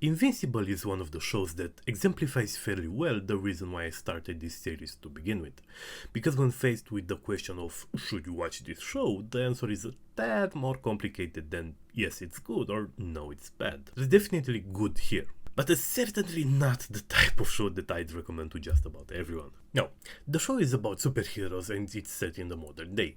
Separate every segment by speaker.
Speaker 1: Invincible is one of the shows that exemplifies fairly well the reason why I started this series to begin with. Because when faced with the question of should you watch this show, the answer is a tad more complicated than yes it's good or no it's bad. There's definitely good here, but it's certainly not the type of show that I'd recommend to just about everyone. Now, the show is about superheroes and it's set in the modern day.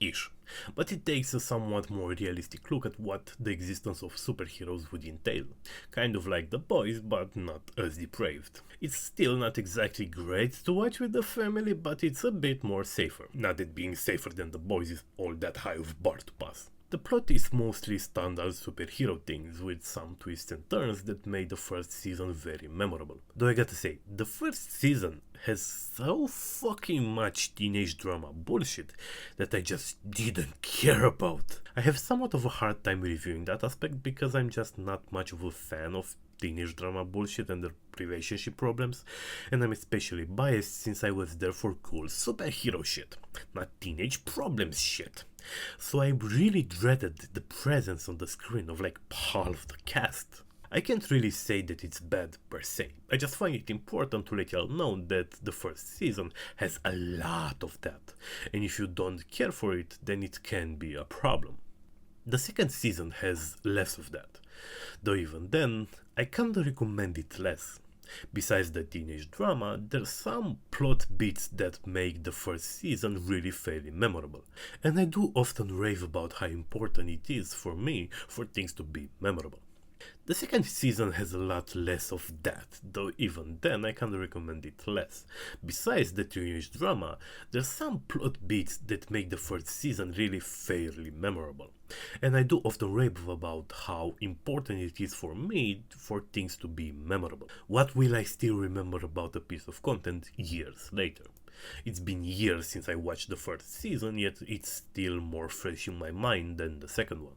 Speaker 1: Ish. But it takes a somewhat more realistic look at what the existence of superheroes would entail. Kind of like The Boys, but not as depraved. It's still not exactly great to watch with the family, but it's a bit more safer. Not that being safer than The Boys is all that high of bar to pass. The plot is mostly standard superhero things with some twists and turns that made the first season very memorable. Though I gotta say, the first season has so fucking much teenage drama bullshit that I just didn't care about. I have somewhat of a hard time reviewing that aspect because I'm just not much of a fan of teenage drama bullshit and their relationship problems, and I'm especially biased since I was there for cool superhero shit, not teenage problems shit. So I really dreaded the presence on the screen of like half of the cast. I can't really say that it's bad per se, I just find it important to let y'all know that the first season has a lot of that, and if you don't care for it, then it can be a problem. The second season has less of that, though even then, I kinda recommend it less. Besides the teenage drama, there's some plot beats that make the first season really fairly memorable, and I do often rave about how important it is for me for things to be memorable. The second season has a lot less of that, though even then I kinda recommend it less. Besides the teenage drama, there's some plot beats that make the first season really fairly memorable. And I do often rave about how important it is for me for things to be memorable. What will I still remember about a piece of content years later? It's been years since I watched the first season, yet it's still more fresh in my mind than the second one.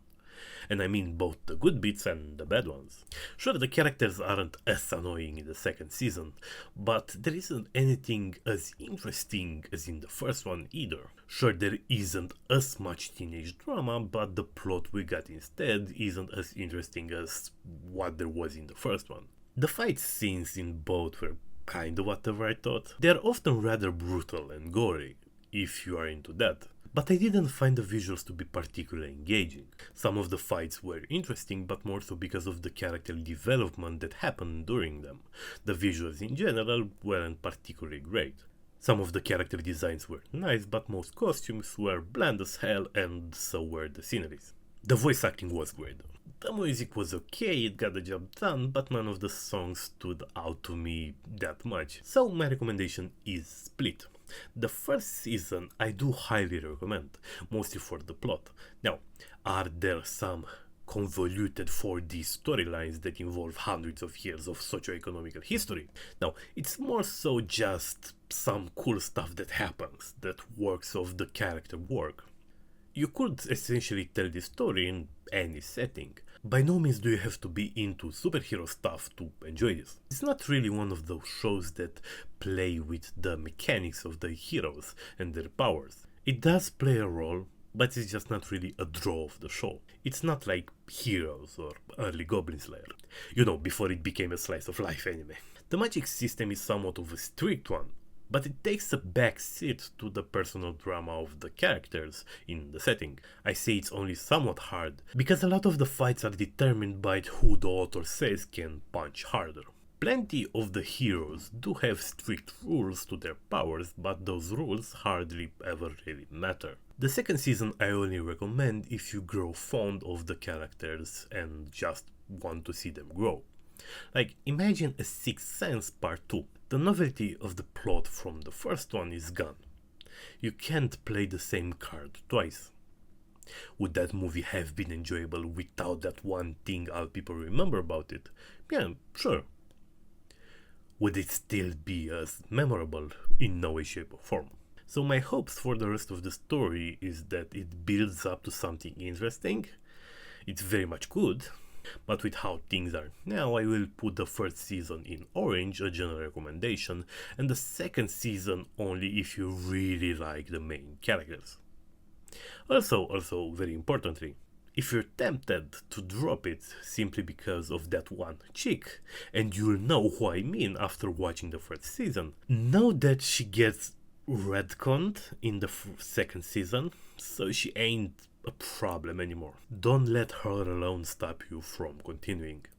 Speaker 1: And I mean both the good bits and the bad ones. Sure, the characters aren't as annoying in the second season, but there isn't anything as interesting as in the first one either. Sure, there isn't as much teenage drama, but the plot we got instead isn't as interesting as what there was in the first one. The fight scenes in both were kinda whatever I thought. They are often rather brutal and gory, if you are into that. But I didn't find the visuals to be particularly engaging. Some of the fights were interesting, but more so because of the character development that happened during them. The visuals in general weren't particularly great. Some of the character designs were nice, but most costumes were bland as hell, and so were the sceneries. The voice acting was great. The music was okay, it got the job done, but none of the songs stood out to me that much. So my recommendation is split. The first season I do highly recommend, mostly for the plot. Now, are there some convoluted 4D storylines that involve hundreds of years of socio-economical history? Now, it's more so just some cool stuff that happens, that works off the character work. You could essentially tell this story in any setting. By no means do you have to be into superhero stuff to enjoy this. It's not really one of those shows that play with the mechanics of the heroes and their powers. It does play a role, but it's just not really a draw of the show. It's not like Heroes or early Goblin Slayer, before it became a slice of life anime. The magic system is somewhat of a strict one, but it takes a back seat to the personal drama of the characters in the setting. I say it's only somewhat hard, because a lot of the fights are determined by who the author says can punch harder. Plenty of the heroes do have strict rules to their powers, but those rules hardly ever really matter. The second season I only recommend if you grow fond of the characters and just want to see them grow. Like, imagine a Sixth Sense Part 2. The novelty of the plot from the first one is gone. You can't play the same card twice. Would that movie have been enjoyable without that one thing all people remember about it? Yeah, sure. Would it still be as memorable? In no way, shape or form. So my hopes for the rest of the story is that it builds up to something interesting. It's very much good. But with how things are now, I will put the first season in orange, a general recommendation, and the second season only if you really like the main characters. Also, very importantly, if you're tempted to drop it simply because of that one chick, and you'll know who I mean after watching the first season, know that she gets retconned in the second season, so she ain't a problem anymore. Don't let her alone stop you from continuing.